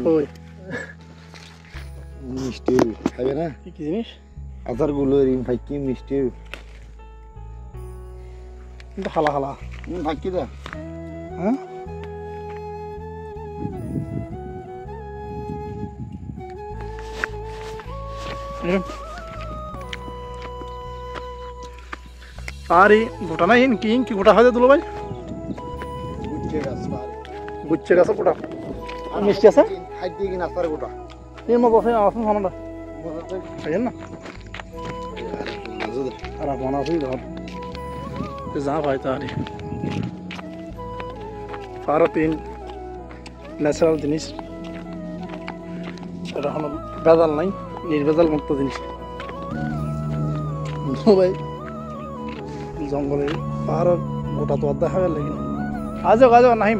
ওই মিষ্টি খাবে না কি জিনিস আচারগুলো রিং ফাইকি মিষ্টি কিন্তু হালা হালা ফাইকি দা হ্যাঁ আরে গোটা না কি কি গোটা হয় দুলো ভাই গুচ্ছে গাছ গোটা মিষ্টি আছে খাইতে কি নাস্তার গোটা এর মতো আছে আছে সামনে খাইয়েন না আর আপনার আছে ঘর যা ভাই তাহলে পারতিন ন্যাচারাল জিনিস এটা হলো ভেজাল নাই নির্ভেজাল মুক্ত জিনিস ভাই জঙ্গলে পাহাড়ের গোটা তো দেখা গেল আজও নাহিম